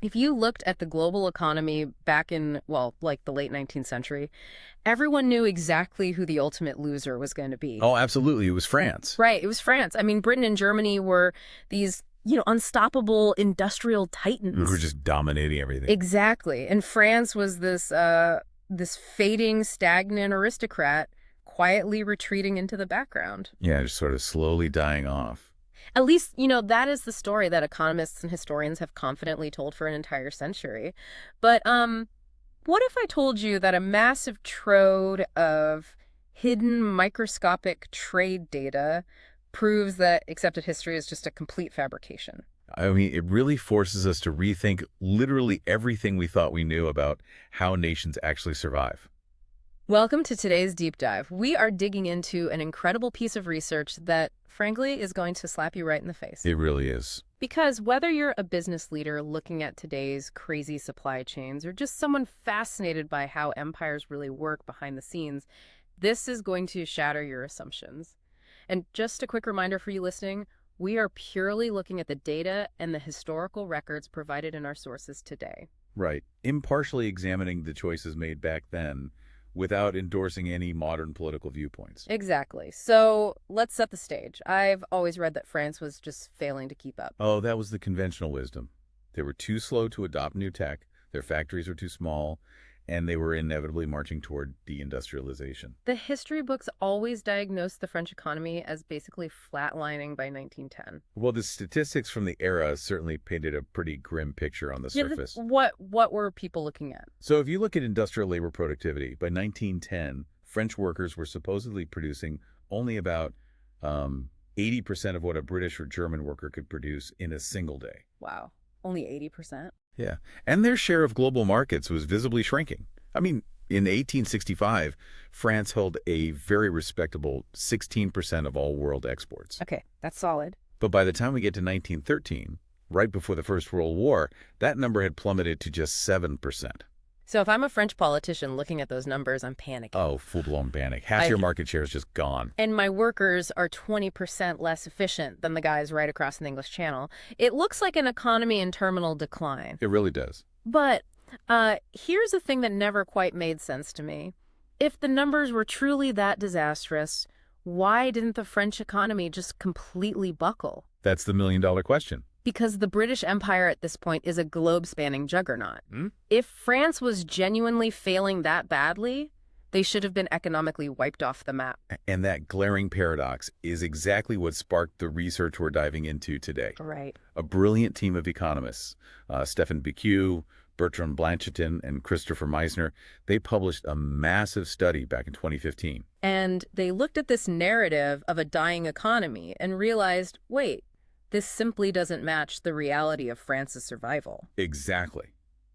If you looked at the global economy back in, well, like the late 19th century, everyone knew exactly who the ultimate loser was going to be. Oh, absolutely. It was France. Right, it was France. I mean, Britain and Germany were these, unstoppable industrial We were titans. just dominating everything. Exactly. And France was this fading, stagnant aristocrat quietly retreating into the background. Yeah, just sort of slowly dying off. At least, that is the story that economists and historians have confidently told for an entire century. But what if I told you that a massive trove of hidden microscopic trade data proves that accepted history is just a complete fabrication? I mean, it really forces us to rethink literally everything we thought we knew about how nations actually survive. Welcome to today's deep dive. We are digging into an incredible piece of research that, frankly, is going to slap you right in the face. It really is. Because whether you're a business leader looking at today's crazy supply chains or just someone fascinated by how empires really work behind the scenes, this is going to shatter your assumptions. And just a quick reminder for you listening, we are purely looking at the data and the historical records provided in our sources today. Right. Impartially examining the choices made back then without endorsing any modern political viewpoints. Exactly. So let's set the stage. I've always read that France was just failing to keep up. Oh, that was the conventional wisdom. They were too slow to adopt new tech, their factories were too small, and they were inevitably marching toward deindustrialization. The history books always diagnosed the French economy as basically flatlining by 1910. Well, the statistics from the era certainly painted a pretty grim picture on the Yeah, surface. what were people looking at? So if you look at industrial labor productivity, by 1910, French workers were supposedly producing only about 80% of what a British or German worker could produce in a single day. Wow, only 80%? Yeah. And their share of global markets was visibly shrinking. I mean, in 1865, France held a very respectable 16% of all world exports. Okay, that's solid. But by the time we get to 1913, right before the First World War, that number had plummeted to just 7%. So if I'm a French politician looking at those numbers, I'm panicking. Oh, full-blown panic. Half your market share is just gone. And my workers are 20% less efficient than the guys right across the English Channel. It looks like an economy in terminal decline. It really does. But here's the thing that never quite made sense to me. If the numbers were truly that disastrous, why didn't the French economy just completely buckle? That's the million-dollar question. Because the British Empire at this point is a globe-spanning juggernaut. If France was genuinely failing that badly, they should have been economically wiped off the map. And that glaring paradox is exactly what sparked the research we're diving into today. Right. A brilliant team of economists, Stéphane Becuwe, Bertrand Blancheton, and Christopher Meissner, they published a massive study back in 2015. And they looked at this narrative of a dying economy and realized, wait, this simply doesn't match the reality of France's survival. Exactly.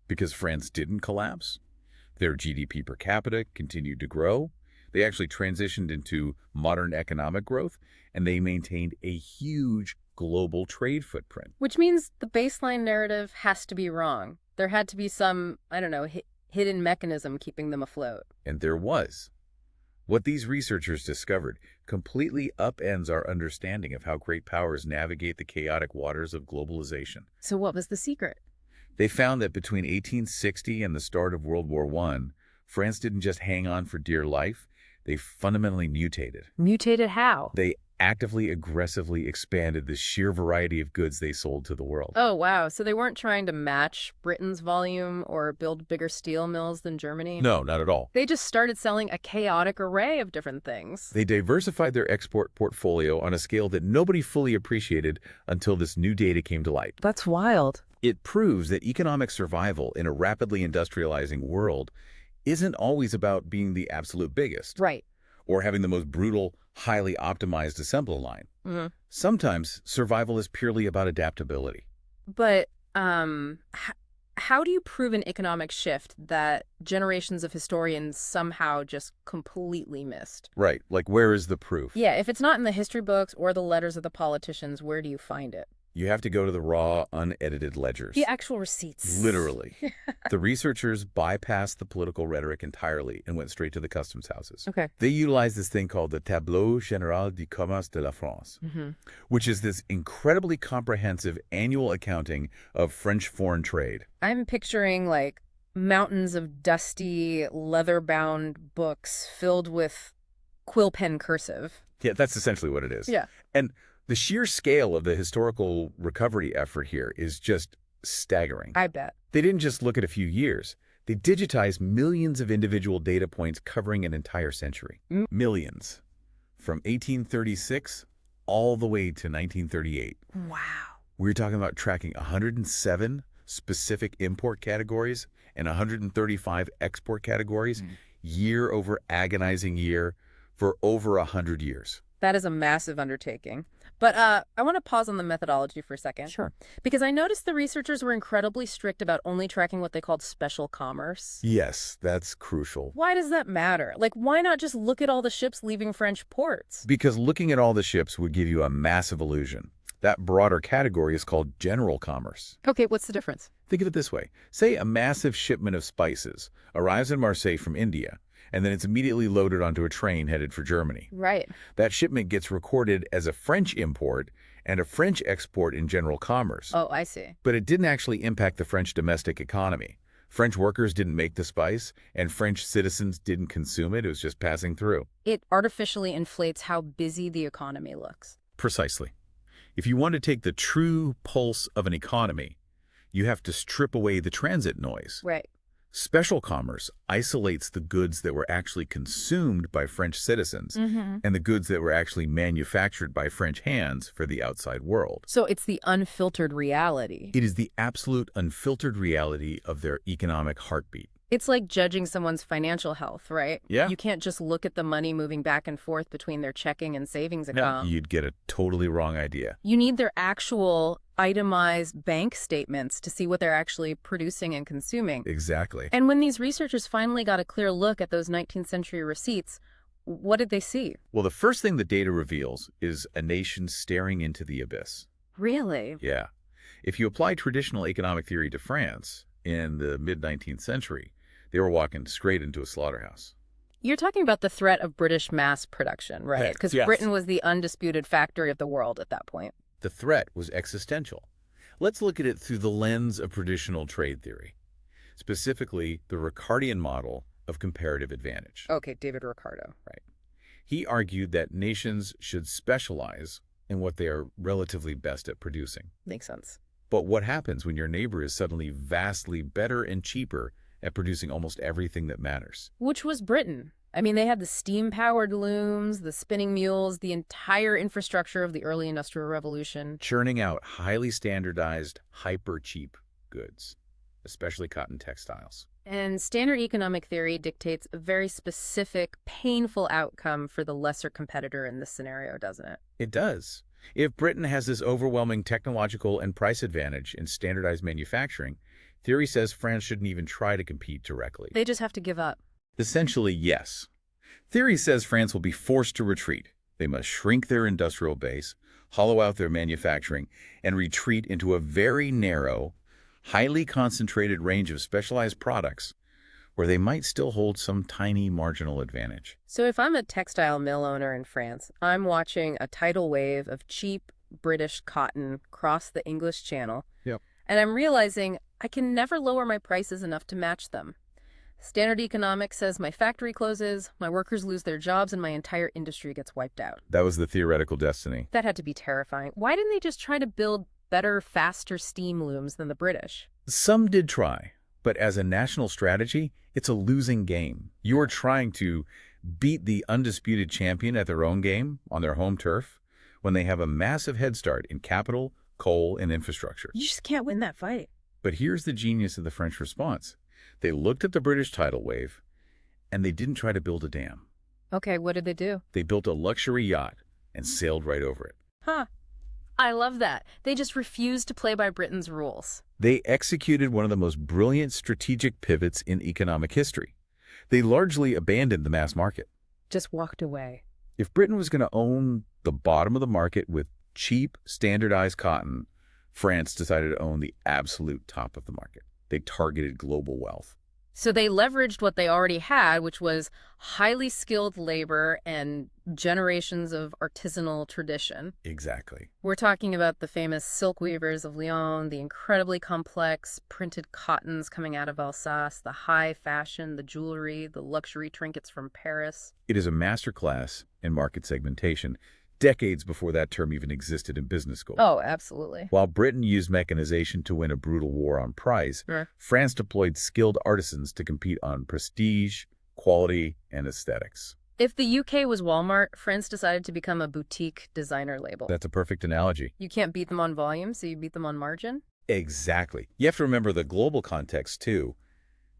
Because France didn't collapse. Their GDP per capita continued to grow. They actually transitioned into modern economic growth, and they maintained a huge global trade footprint. Which means the baseline narrative has to be wrong. There had to be some, hidden mechanism keeping them afloat. And there was. What these researchers discovered completely upends our understanding of how great powers navigate the chaotic waters of globalization. So what was the secret? They found that between 1860 and the start of World War I, France didn't just hang on for dear life, they fundamentally mutated. Mutated how? They actively, aggressively expanded the sheer variety of goods they sold to the world. Oh, wow. So they weren't trying to match Britain's volume or build bigger steel mills than Germany? No, not at all. They just started selling a chaotic array of different things. They diversified their export portfolio on a scale that nobody fully appreciated until this new data came to light. That's wild. It proves that economic survival in a rapidly industrializing world isn't always about being the absolute biggest. Right. Or having the most brutal, highly optimized assembly line. Sometimes survival is purely about adaptability. But how do you prove an economic shift that generations of historians somehow just completely missed? Right. Like, where is the proof? Yeah, if it's not in the history books or the letters of the politicians, where do you find it? You have to go to the raw, unedited ledgers. The actual receipts. Literally. The researchers bypassed the political rhetoric entirely and went straight to the customs houses. Okay. They utilized this thing called the Tableau Général du Commerce de la France, which is this incredibly comprehensive annual accounting of French foreign trade. I'm picturing like mountains of dusty, leather-bound books filled with quill pen cursive. Yeah, that's essentially what it is. Yeah. And the sheer scale of the historical recovery effort here is just staggering. I bet. They didn't just look at a few years. They digitized millions of individual data points covering an entire century. Millions. From 1836 all the way to 1938. Wow. We're talking about tracking 107 specific import categories and 135 export categories year over agonizing year for over 100 years. That is a massive undertaking. But I want to pause on the methodology for a second. Sure. Because I noticed the researchers were incredibly strict about only tracking what they called special commerce. Yes, that's crucial. Why does that matter? Like, why not just look at all the ships leaving French ports? Because looking at all the ships would give you a massive illusion. That broader category is called general commerce. Okay, what's the difference? Think of it this way. Say a massive shipment of spices arrives in Marseille from India, and then it's immediately loaded onto a train headed for Germany. Right. That shipment gets recorded as a French import and a French export in general commerce. Oh, I see. But it didn't actually impact the French domestic economy. French workers didn't make the spice, and French citizens didn't consume it. It was just passing through. It artificially inflates how busy the economy looks. Precisely. If you want to take the true pulse of an economy, you have to strip away the transit noise. Right. Special commerce isolates the goods that were actually consumed by French citizens and the goods that were actually manufactured by French hands for the outside world. So it's the unfiltered reality. It is the absolute unfiltered reality of their economic heartbeat. It's like judging someone's financial health, right? Yeah. You can't just look at the money moving back and forth between their checking and savings No, account. you'd get a totally wrong idea. You need their actual itemized bank statements to see what they're actually producing and consuming. Exactly. And when these researchers finally got a clear look at those 19th century receipts, what did they see? Well, the first thing the data reveals is a nation staring into the abyss. Really? Yeah. If you apply traditional economic theory to France in the mid-19th century, they were walking straight into a slaughterhouse. You're talking about the threat of British mass production, right? Because Yes. Britain was the undisputed factory of the world at that point. The threat was existential. Let's look at it through the lens of traditional trade theory, specifically the Ricardian model of comparative advantage. Okay, David Ricardo. Right. He argued that nations should specialize in what they are relatively best at producing. Makes sense. But what happens when your neighbor is suddenly vastly better and cheaper at producing almost everything that matters? Which was Britain. I mean, they had the steam-powered looms, the spinning mules, the entire infrastructure of the early Industrial Revolution. Churning out highly standardized, hyper-cheap goods, especially cotton textiles. And standard economic theory dictates a very specific, painful outcome for the lesser competitor in this scenario, doesn't it? It does. If Britain has this overwhelming technological and price advantage in standardized manufacturing, theory says France shouldn't even try to compete directly. They just have to give up. Essentially, yes. Theory says France will be forced to retreat. They must shrink their industrial base, hollow out their manufacturing, and retreat into a very narrow, highly concentrated range of specialized products where they might still hold some tiny marginal advantage. So if I'm a textile mill owner in France, I'm watching a tidal wave of cheap British cotton cross the English Channel, and I'm realizing I can never lower my prices enough to match them. Standard economics says my factory closes, my workers lose their jobs, and my entire industry gets wiped out. That was the theoretical destiny. That had to be terrifying. Why didn't they just try to build better, faster steam looms than the British? Some did try, but as a national strategy, it's a losing game. You are trying to beat the undisputed champion at their own game on their home turf when they have a massive head start in capital, coal, and infrastructure. You just can't win that fight. But here's the genius of the French response. They looked at the British tidal wave, and they didn't try to build a dam. Okay, what did they do? They built a luxury yacht and sailed right over it. Huh. I love that. They just refused to play by Britain's rules. They executed one of the most brilliant strategic pivots in economic history. They largely abandoned the mass market. Just walked away. If Britain was going to own the bottom of the market with cheap, standardized cotton, France decided to own the absolute top of the market. They targeted global wealth. So they leveraged what they already had, which was highly skilled labor and generations of artisanal tradition. Exactly. We're talking about the famous silk weavers of Lyon, the incredibly complex printed cottons coming out of Alsace, the high fashion, the jewelry, the luxury trinkets from Paris. It is a masterclass in market segmentation, decades before that term even existed in business school. Oh, absolutely. While Britain used mechanization to win a brutal war on price, Sure. France deployed skilled artisans to compete on prestige, quality, and aesthetics. If the UK was Walmart, France decided to become a boutique designer label. That's a perfect analogy. You can't beat them on volume, so you beat them on margin? Exactly. You have to remember the global context, too.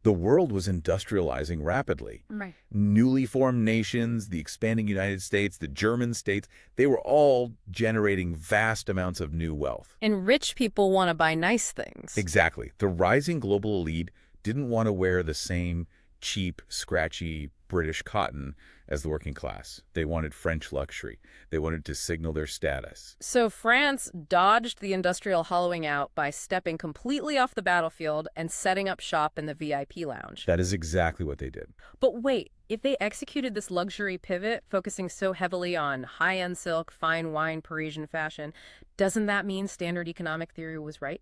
The world was industrializing rapidly. Right. Newly formed nations, the expanding United States, the German states, they were all generating vast amounts of new wealth. And rich people want to buy nice things. Exactly. The rising global elite didn't want to wear the same cheap, scratchy British cotton as the working class. They wanted French luxury. They wanted to signal their status. So France dodged the industrial hollowing out by stepping completely off the battlefield and setting up shop in the VIP lounge. That is exactly what they did. But wait, if they executed this luxury pivot, focusing so heavily on high-end silk, fine wine, Parisian fashion, doesn't that mean standard economic theory was right?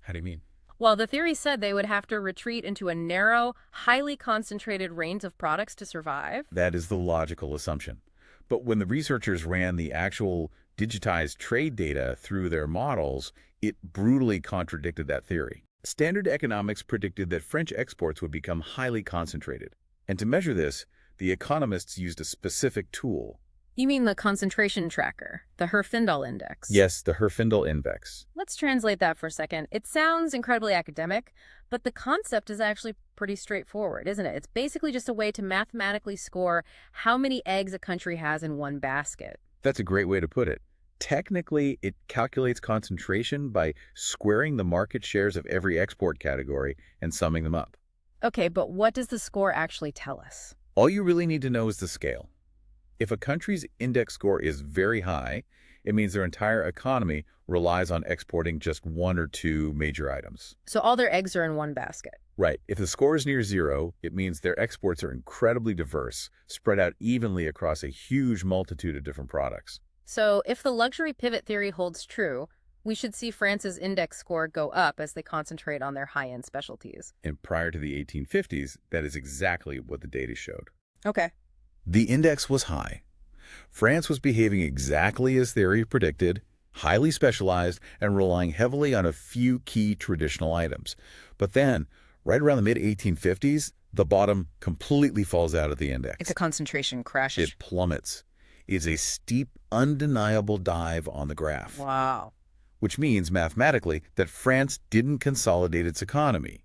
How do you mean? Well, the theory said they would have to retreat into a narrow, highly concentrated range of products to survive. That is the logical assumption. But when the researchers ran the actual digitized trade data through their models, it brutally contradicted that theory. Standard economics predicted that French exports would become highly concentrated. And to measure this, the economists used a specific tool. You mean the concentration tracker, the Herfindahl index? Yes, the Herfindahl index. Let's translate that for a second. It sounds incredibly academic, but the concept is actually pretty straightforward, isn't it? It's basically just a way to mathematically score how many eggs a country has in one basket. That's a great way to put it. Technically, it calculates concentration by squaring the market shares of every export category and summing them up. Okay, but what does the score actually tell us? All you really need to know is the scale. If a country's index score is very high, it means their entire economy relies on exporting just one or two major items. So all their eggs are in one basket. Right. If the score is near zero, it means their exports are incredibly diverse, spread out evenly across a huge multitude of different products. So if the luxury pivot theory holds true, we should see France's index score go up as they concentrate on their high-end specialties. And prior to the 1850s, that is exactly what the data showed. Okay. The index was high. France was behaving exactly as theory predicted, highly specialized, and relying heavily on a few key traditional items. But then, right around the mid-1850s, the bottom completely falls out of the index. It's a concentration crash. It plummets. It's a steep, undeniable dive on the graph. Wow. Which means, mathematically, that France didn't consolidate its economy.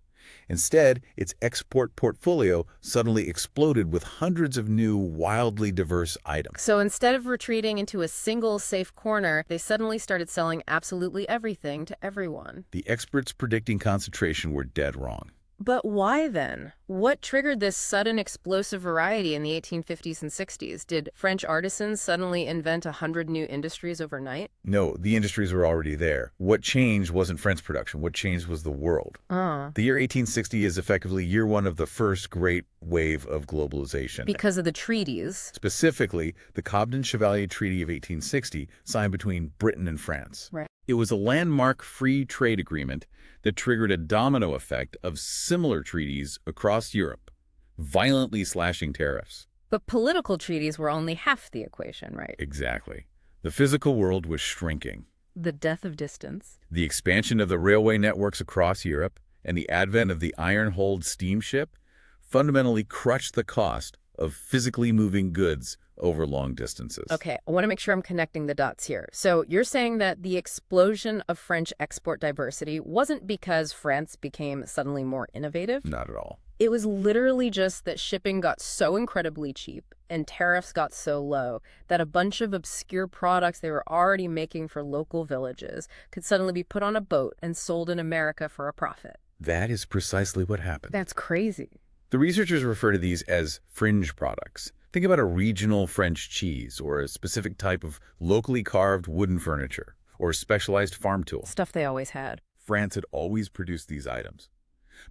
Instead, its export portfolio suddenly exploded with hundreds of new, wildly diverse items. So instead of retreating into a single safe corner, they suddenly started selling absolutely everything to everyone. The experts predicting concentration were dead wrong. But why then? What triggered this sudden explosive variety in the 1850s and 60s? Did French artisans suddenly invent 100 new industries overnight? No, the industries were already there. What changed wasn't French production. What changed was the world. The year 1860 is effectively year one of the first great wave of globalization. Because of the treaties. Specifically, the Cobden-Chevalier Treaty of 1860, signed between Britain and France. Right. It was a landmark free trade agreement that triggered a domino effect of similar treaties across Europe, violently slashing tariffs. But political treaties were only half the equation, right? Exactly. The physical world was shrinking. The death of distance. The expansion of the railway networks across Europe and the advent of the iron-hulled steamship fundamentally crushed the cost of physically moving goods over long distances. Okay, I want to make sure I'm connecting the dots here. So you're saying that the explosion of French export diversity wasn't because France became suddenly more innovative? Not at all. It was literally just that shipping got so incredibly cheap and tariffs got so low that a bunch of obscure products they were already making for local villages could suddenly be put on a boat and sold in America for a profit. That is precisely what happened. That's crazy. The researchers refer to these as fringe products. Think about a regional French cheese or a specific type of locally carved wooden furniture, or specialized farm tool. Stuff they always had. France had always produced these items.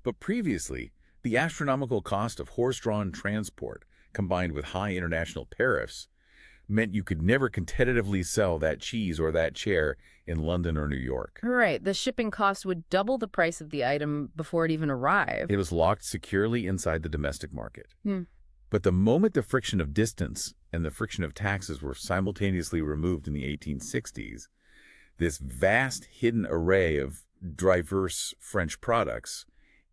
But previously, the astronomical cost of horse-drawn transport, combined with high international tariffs, meant you could never competitively sell that cheese or that chair in London or New York. Right. The shipping cost would double the price of the item before it even arrived. It was locked securely inside the domestic market. Hmm. But the moment the friction of distance and the friction of taxes were simultaneously removed in the 1860s, this vast hidden array of diverse French products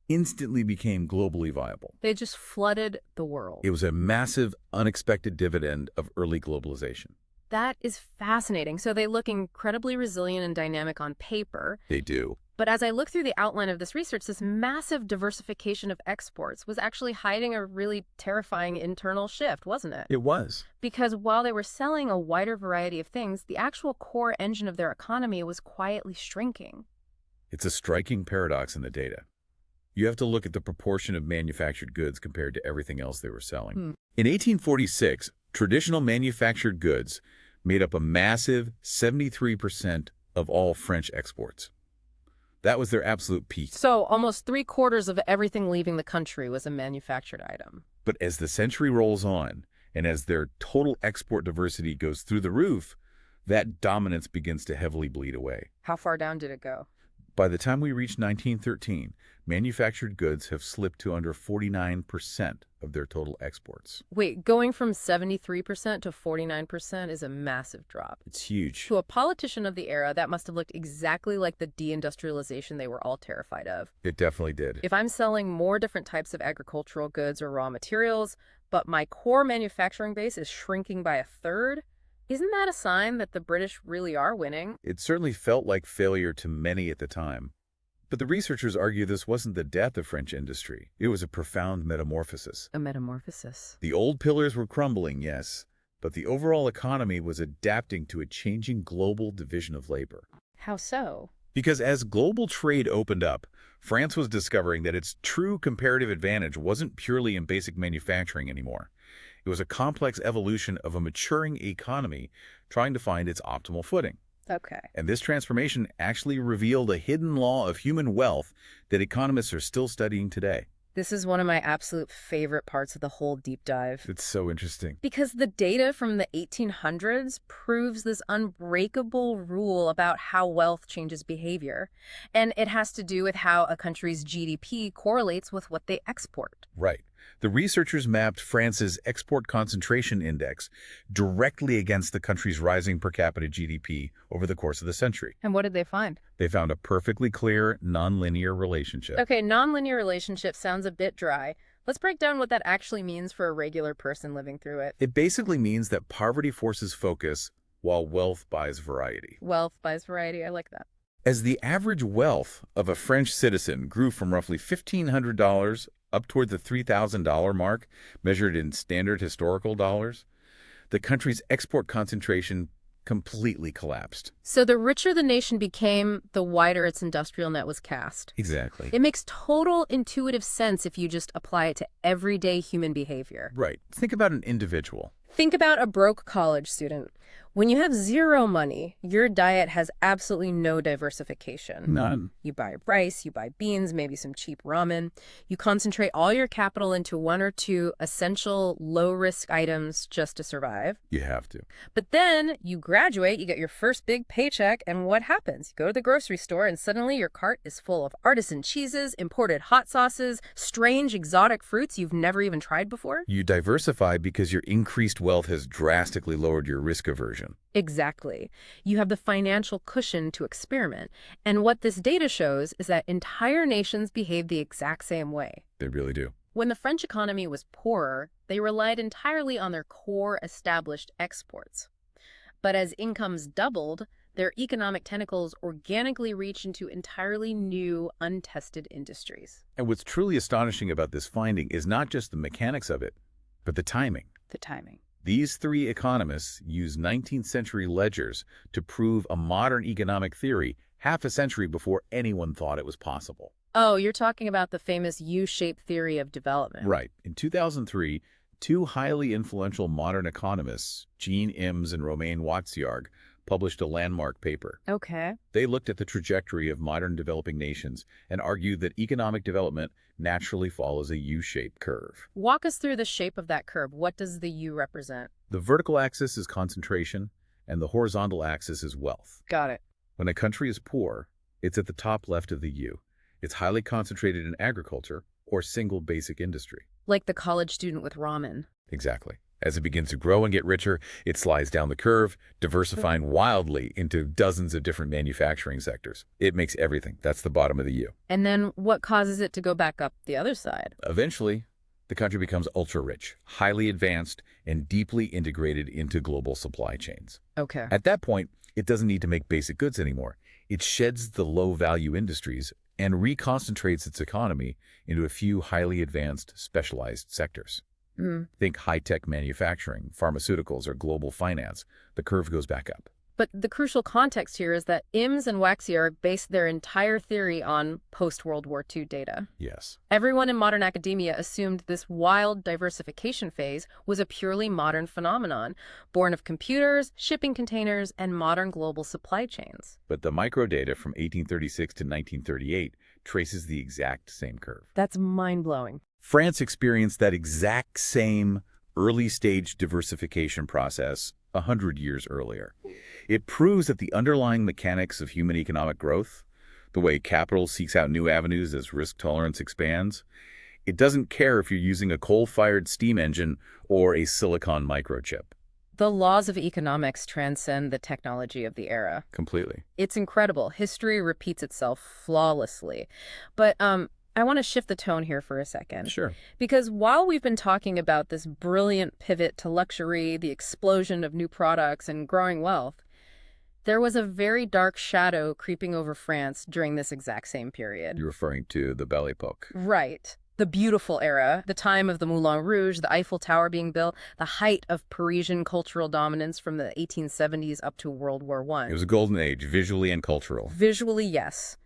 instantly became globally viable. They just flooded the world. It was a massive, unexpected dividend of early globalization. That is fascinating. So they look incredibly resilient and dynamic on paper. They do. But as I look through the outline of this research, this massive diversification of exports was actually hiding a really terrifying internal shift, wasn't it? It was. Because while they were selling a wider variety of things, the actual core engine of their economy was quietly shrinking. It's a striking paradox in the data. You have to look at the proportion of manufactured goods compared to everything else they were selling. In 1846, traditional manufactured goods made up a massive 73% of all French exports. That was their absolute peak. So almost 3/4 of everything leaving the country was a manufactured item. But as the century rolls on, and as their total export diversity goes through the roof, that dominance begins to heavily bleed away. How far down did it go? By the time we reach 1913, manufactured goods have slipped to under 49% of their total exports. Wait, going from 73% to 49% is a massive drop. It's huge. To a politician of the era, that must have looked exactly like the deindustrialization they were all terrified of. It definitely did. If I'm selling more different types of agricultural goods or raw materials, but my core manufacturing base is shrinking by 1/3, isn't that a sign that the British really are winning? It certainly felt like failure to many at the time. But the researchers argue this wasn't the death of French industry. It was a profound metamorphosis. A metamorphosis. The old pillars were crumbling, yes, but the overall economy was adapting to a changing global division of labor. How so? Because as global trade opened up, France was discovering that its true comparative advantage wasn't purely in basic manufacturing anymore. It was a complex evolution of a maturing economy trying to find its optimal footing. Okay. And this transformation actually revealed a hidden law of human wealth that economists are still studying today. This is one of my absolute favorite parts of the whole deep dive. It's so interesting. Because the data from the 1800s proves this unbreakable rule about how wealth changes behavior. And it has to do with how a country's GDP correlates with what they export. Right. The researchers mapped France's export concentration index directly against the country's rising per capita GDP over the course of the century. And what did they find? They found a perfectly clear, nonlinear relationship. Okay, nonlinear relationship sounds a bit dry. Let's break down what that actually means for a regular person living through it. It basically means that poverty forces focus while wealth buys variety. Wealth buys variety. I like that. As the average wealth of a French citizen grew from roughly $1,500 up toward the $3,000 mark, measured in standard historical dollars, the country's export concentration completely collapsed. So the richer the nation became, the wider its industrial net was cast. Exactly. It makes total intuitive sense if you just apply it to everyday human behavior. Right. Think about an individual. Think about a broke college student. When you have zero money, your diet has absolutely no diversification. None. You buy rice, you buy beans, maybe some cheap ramen. You concentrate all your capital into one or two essential low-risk items just to survive. You have to. But then you graduate, you get your first big paycheck, and what happens? You go to the grocery store and suddenly your cart is full of artisan cheeses, imported hot sauces, strange exotic fruits you've never even tried before. You diversify because your increased wealth has drastically lowered your risk aversion. Exactly. You have the financial cushion to experiment. And what this data shows is that entire nations behave the exact same way. They really do. When the French economy was poorer, they relied entirely on their core established exports. But as incomes doubled, their economic tentacles organically reached into entirely new, untested industries. And what's truly astonishing about this finding is not just the mechanics of it, but the timing. The timing. These three economists used 19th century ledgers to prove a modern economic theory half a century before anyone thought it was possible. Oh, you're talking about the famous U-shaped theory of development. Right. In 2003, two highly influential modern economists, Jean Ims and Romain Wozniak, published a landmark paper. Okay. They looked at the trajectory of modern developing nations and argued that economic development naturally follows a U-shaped curve. Walk us through the shape of that curve. What does the U represent? The vertical axis is concentration, and the horizontal axis is wealth. Got it. When a country is poor, it's at the top left of the U. It's highly concentrated in agriculture or single basic industry. Like the college student with ramen. Exactly. As it begins to grow and get richer, it slides down the curve, diversifying wildly into dozens of different manufacturing sectors. It makes everything. That's the bottom of the U. And then what causes it to go back up the other side? Eventually, the country becomes ultra-rich, highly advanced, and deeply integrated into global supply chains. Okay. At that point, it doesn't need to make basic goods anymore. It sheds the low-value industries and reconcentrates its economy into a few highly advanced, specialized sectors. Think high-tech manufacturing, pharmaceuticals, or global finance. The curve goes back up. But the crucial context here is that Ims and Waxier based their entire theory on post-World War II data. Yes. Everyone in modern academia assumed this wild diversification phase was a purely modern phenomenon, born of computers, shipping containers, and modern global supply chains. But the microdata from 1836 to 1938 traces the exact same curve. That's mind-blowing. France experienced that exact same early-stage diversification process 100 years earlier. It proves that the underlying mechanics of human economic growth, the way capital seeks out new avenues as risk tolerance expands, it doesn't care if you're using a coal-fired steam engine or a silicon microchip. The laws of economics transcend the technology of the era. Completely. It's incredible. History repeats itself flawlessly. But I want to shift the tone here for a second. Sure. Because while we've been talking about this brilliant pivot to luxury, the explosion of new products, and growing wealth, there was a very dark shadow creeping over France during this exact same period. You're referring to the Belle Epoque. Right. The beautiful era, the time of the Moulin Rouge, the Eiffel Tower being built, the height of Parisian cultural dominance from the 1870s up to World War I. It was a golden age, visually and cultural. Visually, yes.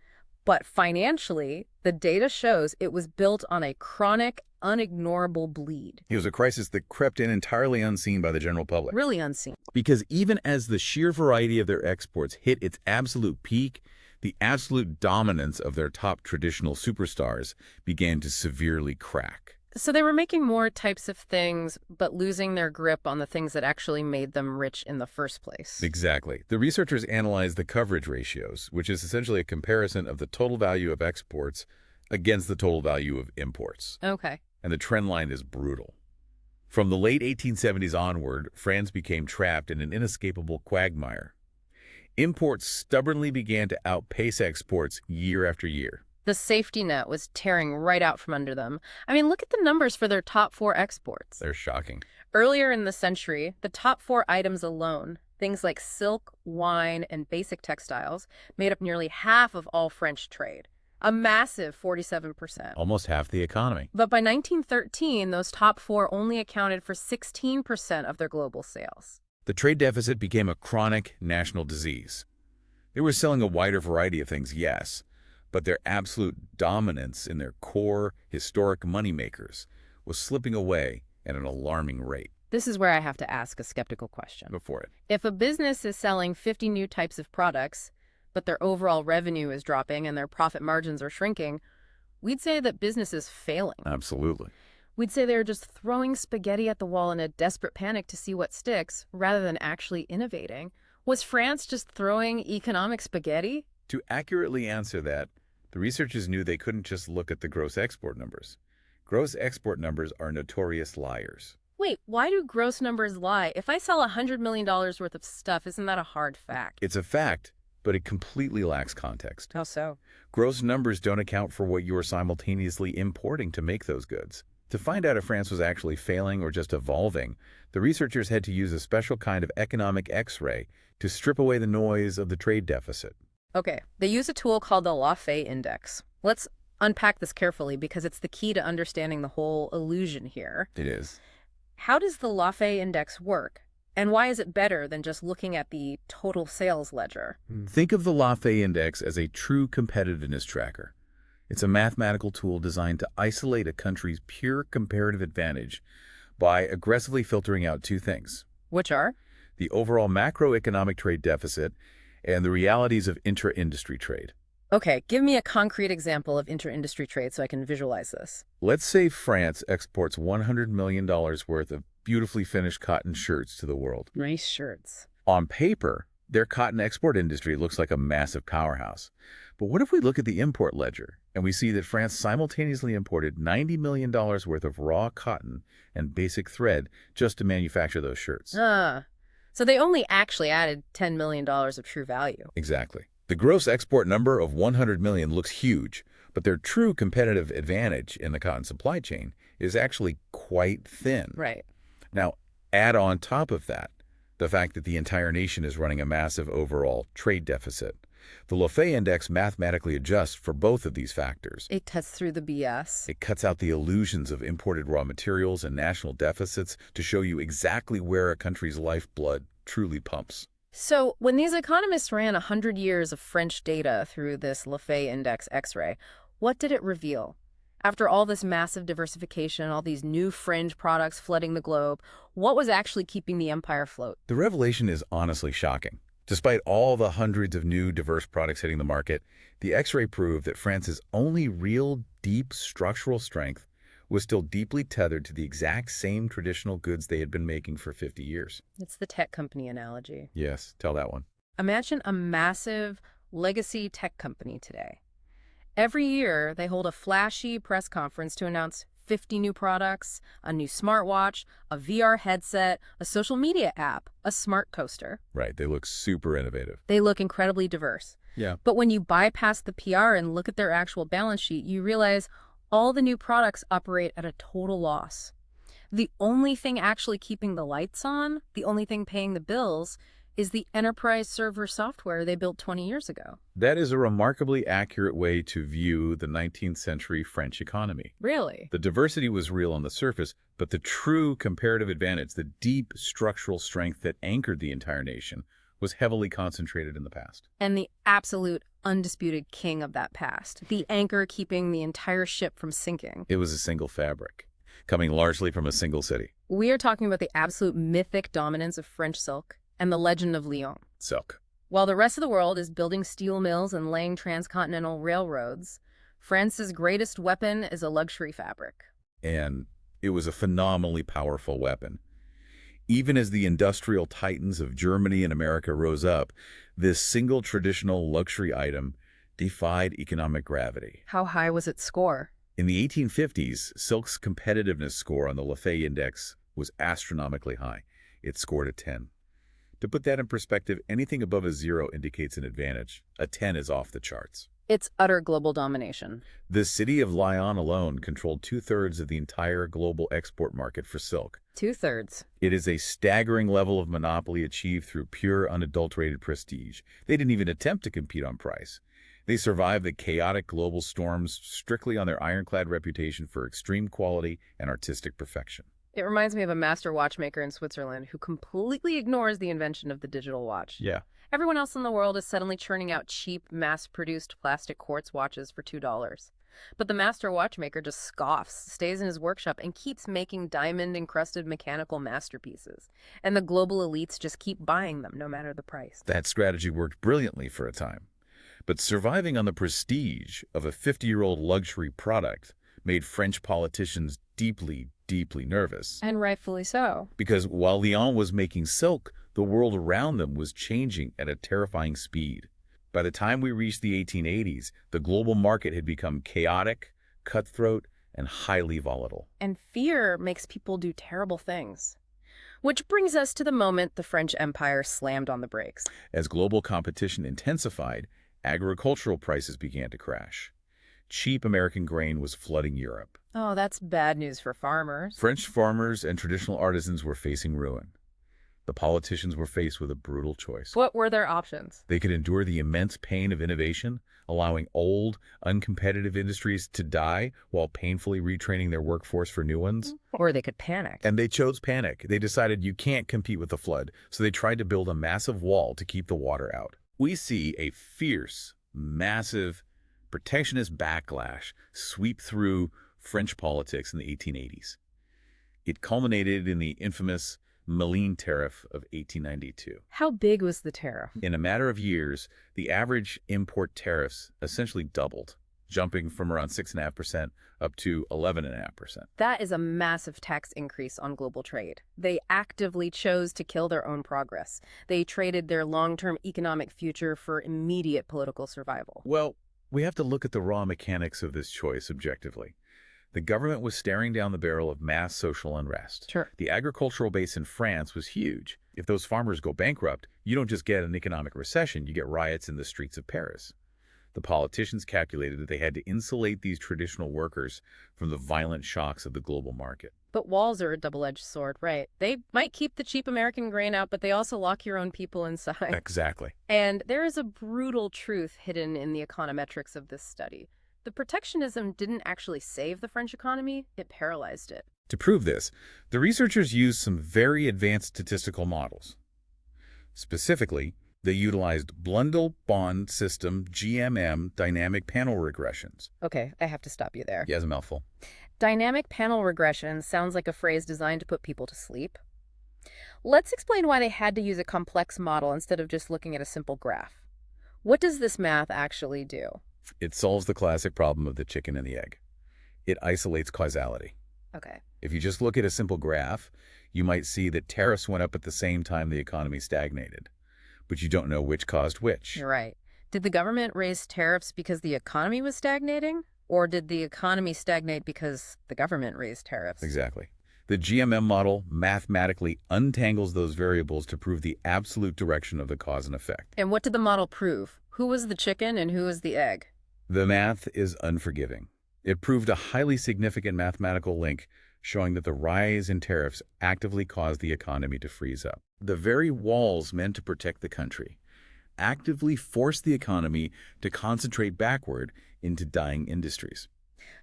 But financially, the data shows it was built on a chronic, unignorable bleed. It was a crisis that crept in entirely unseen by the general public. Really unseen. Because even as the sheer variety of their exports hit its absolute peak, the absolute dominance of their top traditional superstars began to severely crack. So they were making more types of things, but losing their grip on the things that actually made them rich in the first place. Exactly. The researchers analyzed the coverage ratios, which is essentially a comparison of the total value of exports against the total value of imports. Okay. And the trend line is brutal. From the late 1870s onward, France became trapped in an inescapable quagmire. Imports stubbornly began to outpace exports year after year. The safety net was tearing right out from under them. I mean, look at the numbers for their top 4 exports. They're shocking. Earlier in the century, the top 4 items alone, things like silk, wine, and basic textiles, made up nearly half of all French trade. A massive 47%. Almost half the economy. But by 1913, those top 4 only accounted for 16% of their global sales. The trade deficit became a chronic national disease. They were selling a wider variety of things, yes, but their absolute dominance in their core historic moneymakers was slipping away at an alarming rate. This is where I have to ask a skeptical question. Go for it. If a business is selling 50 new types of products, but their overall revenue is dropping and their profit margins are shrinking, we'd say that business is failing. Absolutely. We'd say they're just throwing spaghetti at the wall in a desperate panic to see what sticks, rather than actually innovating. Was France just throwing economic spaghetti? To accurately answer that, the researchers knew they couldn't just look at the gross export numbers. Gross export numbers are notorious liars. Wait, why do gross numbers lie? If I sell $100 million worth of stuff, isn't that a hard fact? It's a fact, but it completely lacks context. How so? Gross numbers don't account for what you are simultaneously importing to make those goods. To find out if France was actually failing or just evolving, the researchers had to use a special kind of economic X-ray to strip away the noise of the trade deficit. Okay, they use a tool called the Lafay Index. Let's unpack this carefully because it's the key to understanding the whole illusion here. It is. How does the Lafay Index work? And why is it better than just looking at the total sales ledger? Think of the Lafay Index as a true competitiveness tracker. It's a mathematical tool designed to isolate a country's pure comparative advantage by aggressively filtering out 2 things. Which are? the overall macroeconomic trade deficit, and the realities of intra-industry trade. Okay, give me a concrete example of inter-industry trade so I can visualize this. Let's say France exports $100 million worth of beautifully finished cotton shirts to the world. Nice shirts. On paper, their cotton export industry looks like a massive powerhouse. But what if we look at the import ledger and we see that France simultaneously imported $90 million worth of raw cotton and basic thread just to manufacture those shirts? So they only actually added $10 million of true value. Exactly. The gross export number of 100 million looks huge, but their true competitive advantage in the cotton supply chain is actually quite thin. Right. Now, add on top of that the fact that the entire nation is running a massive overall trade deficit. The Lafay Index mathematically adjusts for both of these factors. It cuts through the BS. It cuts out the illusions of imported raw materials and national deficits to show you exactly where a country's lifeblood truly pumps. So when these economists ran 100 years of French data through this Lafay Index X-ray, what did it reveal? After all this massive diversification, all these new fringe products flooding the globe, what was actually keeping the empire afloat? The revelation is honestly shocking. Despite all the hundreds of new diverse products hitting the market, the X-ray proved that France's only real deep structural strength was still deeply tethered to the exact same traditional goods they had been making for 50 years. It's the tech company analogy. Yes, tell that one. Imagine a massive legacy tech company today. Every year, they hold a flashy press conference to announce 50 new products, a new smartwatch, a VR headset, a social media app, a smart coaster. Right, they look super innovative. They look incredibly diverse. Yeah. But when you bypass the PR and look at their actual balance sheet, you realize all the new products operate at a total loss. The only thing actually keeping the lights on, the only thing paying the bills, is the enterprise server software they built 20 years ago. That is a remarkably accurate way to view the 19th century French economy. Really? The diversity was real on the surface, but the true comparative advantage, the deep structural strength that anchored the entire nation, was heavily concentrated in the past. And the absolute undisputed king of that past, the anchor keeping the entire ship from sinking. It was a single fabric, coming largely from a single city. We are talking about the absolute mythic dominance of French silk and the legend of Lyon. Silk. While the rest of the world is building steel mills and laying transcontinental railroads, France's greatest weapon is a luxury fabric. And it was a phenomenally powerful weapon. Even as the industrial titans of Germany and America rose up, this single traditional luxury item defied economic gravity. How high was its score? In the 1850s, silk's competitiveness score on the Lafay Index was astronomically high. It scored a 10. To put that in perspective, anything above a 0 indicates an advantage. A 10 is off the charts. It's utter global domination. The city of Lyon alone controlled 2/3 of the entire global export market for silk. 2/3. It is a staggering level of monopoly achieved through pure, unadulterated prestige. They didn't even attempt to compete on price. They survived the chaotic global storms strictly on their ironclad reputation for extreme quality and artistic perfection. It reminds me of a master watchmaker in Switzerland who completely ignores the invention of the digital watch. Yeah. Everyone else in the world is suddenly churning out cheap, mass-produced plastic quartz watches for $2. But the master watchmaker just scoffs, stays in his workshop, and keeps making diamond-encrusted mechanical masterpieces. And the global elites just keep buying them, no matter the price. That strategy worked brilliantly for a time. But surviving on the prestige of a 50-year-old luxury product made French politicians deeply, deeply nervous. And rightfully so. Because while Lyon was making silk, the world around them was changing at a terrifying speed. By the time we reached the 1880s, the global market had become chaotic, cutthroat, and highly volatile. And fear makes people do terrible things. Which brings us to the moment the French Empire slammed on the brakes. As global competition intensified, agricultural prices began to crash. Cheap American grain was flooding Europe. Oh, that's bad news for farmers. French farmers and traditional artisans were facing ruin. The politicians were faced with a brutal choice. What were their options? They could endure the immense pain of innovation, allowing old, uncompetitive industries to die while painfully retraining their workforce for new ones. Or they could panic. And they chose panic. They decided you can't compete with the flood, so they tried to build a massive wall to keep the water out. We see a fierce, massive, protectionist backlash sweep through French politics in the 1880s. It culminated in the infamous Meissner tariff of 1892. How big was the tariff? In a matter of years, the average import tariffs essentially doubled, jumping from around 6.5% up to 11.5%. That is a massive tax increase on global trade. They actively chose to kill their own progress. They traded their long-term economic future for immediate political survival. Well, we have to look at the raw mechanics of this choice objectively. The government was staring down the barrel of mass social unrest. Sure. The agricultural base in France was huge. If those farmers go bankrupt, you don't just get an economic recession, you get riots in the streets of Paris. The politicians calculated that they had to insulate these traditional workers from the violent shocks of the global market. But walls are a double-edged sword, right? They might keep the cheap American grain out, but they also lock your own people inside. Exactly. And there is a brutal truth hidden in the econometrics of this study. The protectionism didn't actually save the French economy, it paralyzed it. To prove this, the researchers used some very advanced statistical models. Specifically, they utilized Blundell-Bond system GMM dynamic panel regressions. Okay, I have to stop you there. Yeah, it's a mouthful. Dynamic panel regression sounds like a phrase designed to put people to sleep. Let's explain why they had to use a complex model instead of just looking at a simple graph. What does this math actually do? It solves the classic problem of the chicken and the egg. It isolates causality. Okay. If you just look at a simple graph, you might see that tariffs went up at the same time the economy stagnated. But you don't know which caused which. You're right. Did the government raise tariffs because the economy was stagnating? Or did the economy stagnate because the government raised tariffs? Exactly. The GMM model mathematically untangles those variables to prove the absolute direction of the cause and effect. And what did the model prove? Who was the chicken and who was the egg? The math is unforgiving. It proved a highly significant mathematical link showing that the rise in tariffs actively caused the economy to freeze up. The very walls meant to protect the country actively forced the economy to concentrate backward into dying industries.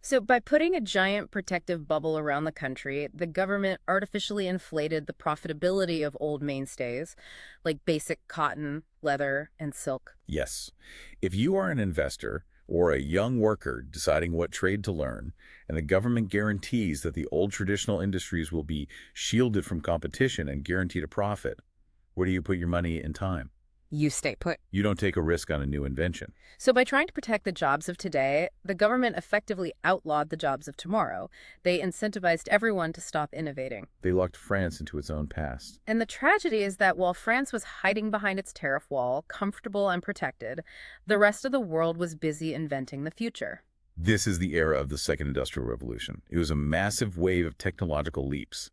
So by putting a giant protective bubble around the country, the government artificially inflated the profitability of old mainstays like basic cotton, leather, and silk. Yes. If you are an investor or a young worker deciding what trade to learn, and the government guarantees that the old traditional industries will be shielded from competition and guaranteed a profit, where do you put your money and time? You stay put. You don't take a risk on a new invention. So by trying to protect the jobs of today, the government effectively outlawed the jobs of tomorrow. They incentivized everyone to stop innovating. They locked France into its own past. And the tragedy is that while France was hiding behind its tariff wall, comfortable and protected, the rest of the world was busy inventing the future. This is the era of the Second Industrial Revolution. It was a massive wave of technological leaps,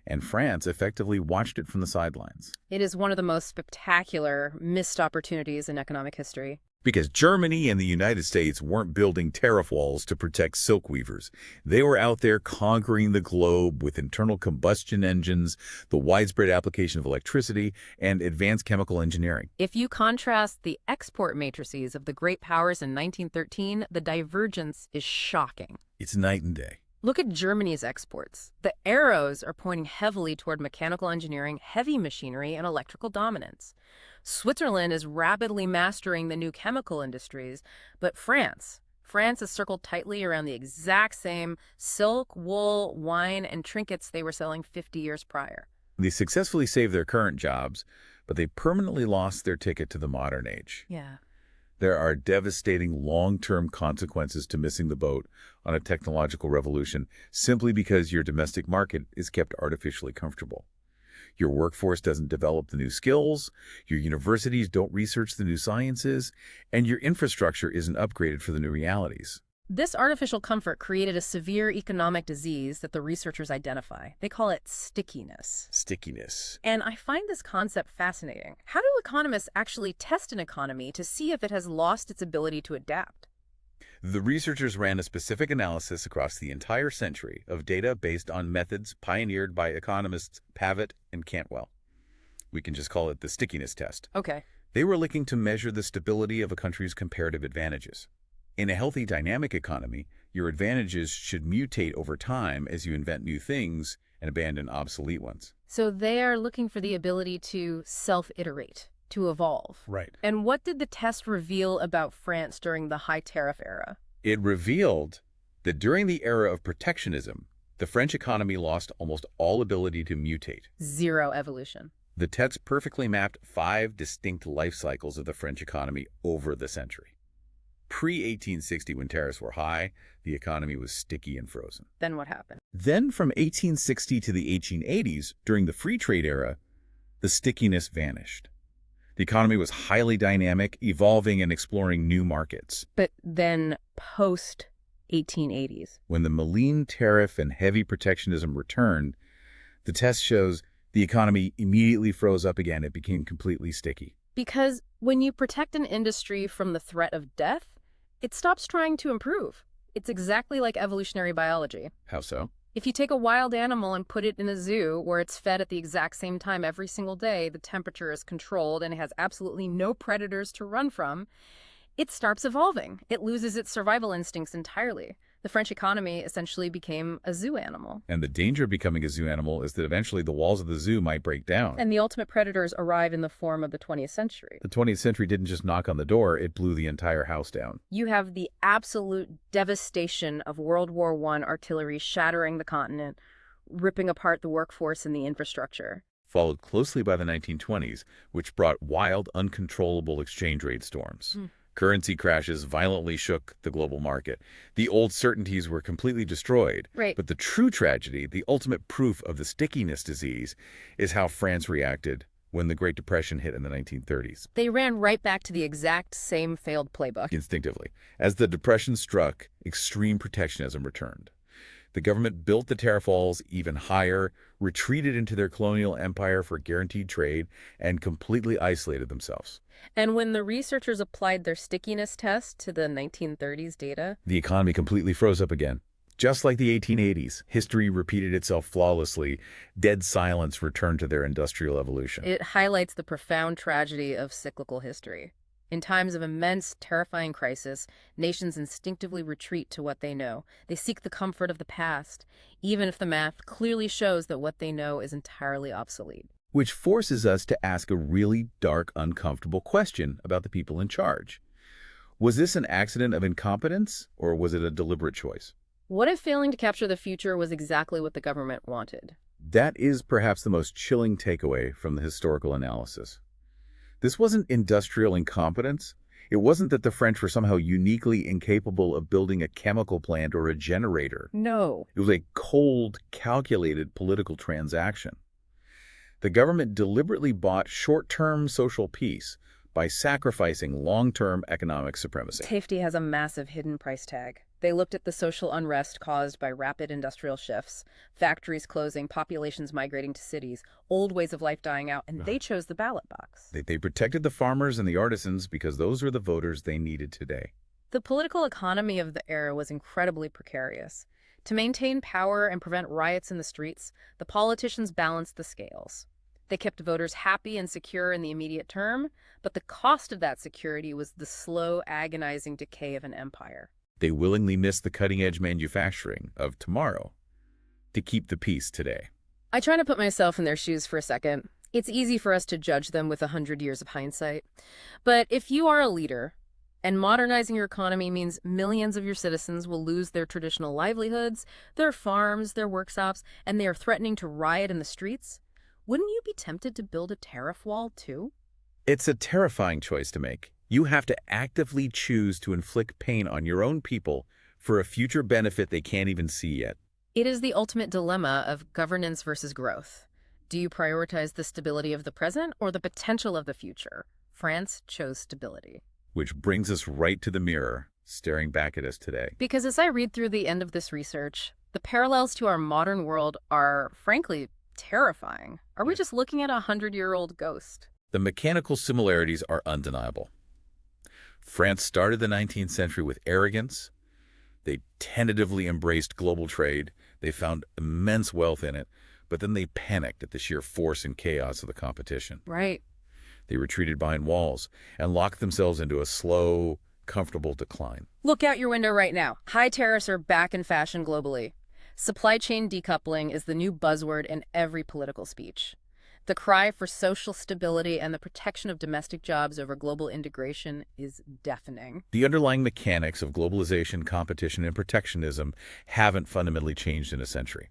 and France effectively watched it from the sidelines. It is one of the most spectacular missed opportunities in economic history. Because Germany and the United States weren't building tariff walls to protect silk weavers. They were out there conquering the globe with internal combustion engines, the widespread application of electricity, and advanced chemical engineering. If you contrast the export matrices of the great powers in 1913, the divergence is shocking. It's night and day. Look at Germany's exports. The arrows are pointing heavily toward mechanical engineering, heavy machinery, and electrical dominance. Switzerland is rapidly mastering the new chemical industries, but France is circled tightly around the exact same silk, wool, wine, and trinkets they were selling 50 years prior. They successfully saved their current jobs, but they permanently lost their ticket to the modern age. Yeah. There are devastating long-term consequences to missing the boat on a technological revolution simply because your domestic market is kept artificially comfortable. Your workforce doesn't develop the new skills, your universities don't research the new sciences, and your infrastructure isn't upgraded for the new realities. This artificial comfort created a severe economic disease that the researchers identify. They call it stickiness. Stickiness. And I find this concept fascinating. How do economists actually test an economy to see if it has lost its ability to adapt? The researchers ran a specific analysis across the entire century of data based on methods pioneered by economists Pavitt and Cantwell. We can just call it the stickiness test. Okay. They were looking to measure the stability of a country's comparative advantages. In a healthy, dynamic economy, your advantages should mutate over time as you invent new things and abandon obsolete ones. So they are looking for the ability to self-iterate, to evolve. Right. And what did the test reveal about France during the high tariff era? It revealed that during the era of protectionism, The French economy lost almost all ability to mutate. Zero evolution. The text perfectly mapped 5 distinct life cycles of the French economy over the century. Pre-1860, when tariffs were high, the economy was sticky and frozen. Then what happened? Then from 1860 to the 1880s, during the free trade era, the stickiness vanished. The economy was highly dynamic, evolving and exploring new markets. But then post-1880s. When the Meissner tariff and heavy protectionism returned, the test shows the economy immediately froze up again. It became completely sticky. Because when you protect an industry from the threat of death, it stops trying to improve. It's exactly like evolutionary biology. How so? If you take a wild animal and put it in a zoo where it's fed at the exact same time every single day, the temperature is controlled, and it has absolutely no predators to run from, it starts evolving. It loses its survival instincts entirely. The French economy essentially became a zoo animal. And the danger of becoming a zoo animal is that eventually the walls of the zoo might break down. And the ultimate predators arrive in the form of the 20th century. The 20th century didn't just knock on the door, it blew the entire house down. You have the absolute devastation of World War I artillery shattering the continent, ripping apart the workforce and the infrastructure. Followed closely by the 1920s, which brought wild, uncontrollable exchange rate storms. Currency crashes violently shook the global market. The old certainties were completely destroyed. Right. But the true tragedy, the ultimate proof of the stickiness disease, is how France reacted when the Great Depression hit in the 1930s. They ran right back to the exact same failed playbook. Instinctively. As the Depression struck, extreme protectionism returned. The government built the tariff walls even higher, retreated into their colonial empire for guaranteed trade, and completely isolated themselves. And when the researchers applied their stickiness test to the 1930s data, the economy completely froze up again. Just like the 1880s, history repeated itself flawlessly. Dead silence returned to their industrial evolution. It highlights the profound tragedy of cyclical history. In times of immense, terrifying crisis, nations instinctively retreat to what they know. They seek the comfort of the past, even if the math clearly shows that what they know is entirely obsolete. Which forces us to ask a really dark, uncomfortable question about the people in charge. Was this an accident of incompetence, or was it a deliberate choice? What if failing to capture the future was exactly what the government wanted? That is perhaps the most chilling takeaway from the historical analysis. This wasn't industrial incompetence. It wasn't that the French were somehow uniquely incapable of building a chemical plant or a generator. No. It was a cold, calculated political transaction. The government deliberately bought short-term social peace by sacrificing long-term economic supremacy. Safety has a massive hidden price tag. They looked at the social unrest caused by rapid industrial shifts, factories closing, populations migrating to cities, old ways of life dying out, and they chose the ballot box. They protected the farmers and the artisans because those were the voters they needed today. The political economy of the era was incredibly precarious. To maintain power and prevent riots in the streets, the politicians balanced the scales. They kept voters happy and secure in the immediate term, but the cost of that security was the slow, agonizing decay of an empire. They willingly missed the cutting-edge manufacturing of tomorrow to keep the peace today. I try to put myself in their shoes for a second. It's easy for us to judge them with 100 years of hindsight. But if you are a leader, and modernizing your economy means millions of your citizens will lose their traditional livelihoods, their farms, their workshops, and they are threatening to riot in the streets, wouldn't you be tempted to build a tariff wall too? It's a terrifying choice to make. You have to actively choose to inflict pain on your own people for a future benefit they can't even see yet. It is the ultimate dilemma of governance versus growth. Do you prioritize the stability of the present or the potential of the future? France chose stability. Which brings us right to the mirror, staring back at us today. Because as I read through the end of this research, the parallels to our modern world are, frankly, terrifying. Are we just looking at a 100-year-old ghost? The mechanical similarities are undeniable. France started the 19th century with arrogance. They tentatively embraced global trade. They found immense wealth in it, but then they panicked at the sheer force and chaos of the competition. Right. They retreated behind walls and locked themselves into a slow, comfortable decline. Look out your window right now. High tariffs are back in fashion globally. Supply chain decoupling is the new buzzword in every political speech. The cry for social stability and the protection of domestic jobs over global integration is deafening. The underlying mechanics of globalization, competition, and protectionism haven't fundamentally changed in a century.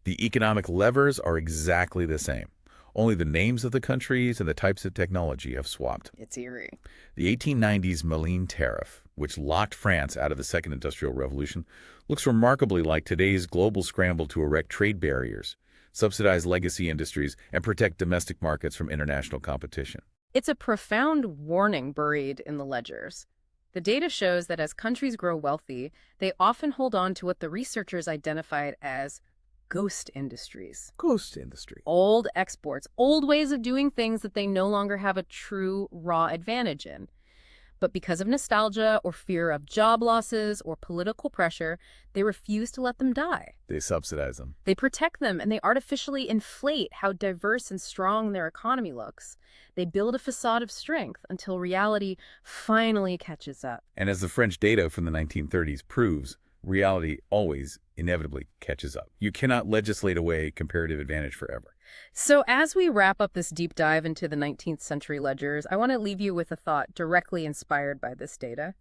The economic levers are exactly the same. Only the names of the countries and the types of technology have swapped. It's eerie. The 1890s Meissner tariff, which locked France out of the Second Industrial Revolution, looks remarkably like today's global scramble to erect trade barriers, subsidize legacy industries, and protect domestic markets from international competition. It's a profound warning buried in the ledgers. The data shows that as countries grow wealthy, they often hold on to what the researchers identified as ghost industries. Ghost industry. Old exports, old ways of doing things that they no longer have a true raw advantage in. But because of nostalgia or fear of job losses or political pressure, they refuse to let them die. They subsidize them. They protect them and they artificially inflate how diverse and strong their economy looks. They build a facade of strength until reality finally catches up. And as the French data from the 1930s proves, reality always inevitably catches up. You cannot legislate away comparative advantage forever. So as we wrap up this deep dive into the 19th century ledgers, I want to leave you with a thought directly inspired by this data.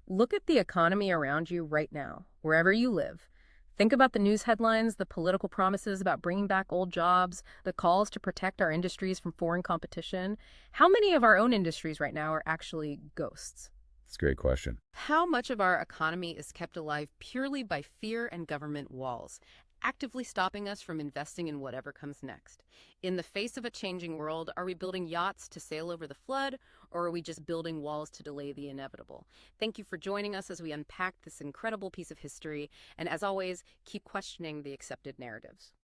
Look at the economy around you right now, wherever you live. Think about the news headlines, the political promises about bringing back old jobs, the calls to protect our industries from foreign competition. How many of our own industries right now are actually ghosts? That's a great question. How much of our economy is kept alive purely by fear and government walls, actively stopping us from investing in whatever comes next? In the face of a changing world, are we building yachts to sail over the flood, or are we just building walls to delay the inevitable? Thank you for joining us as we unpack this incredible piece of history, and as always, keep questioning the accepted narratives.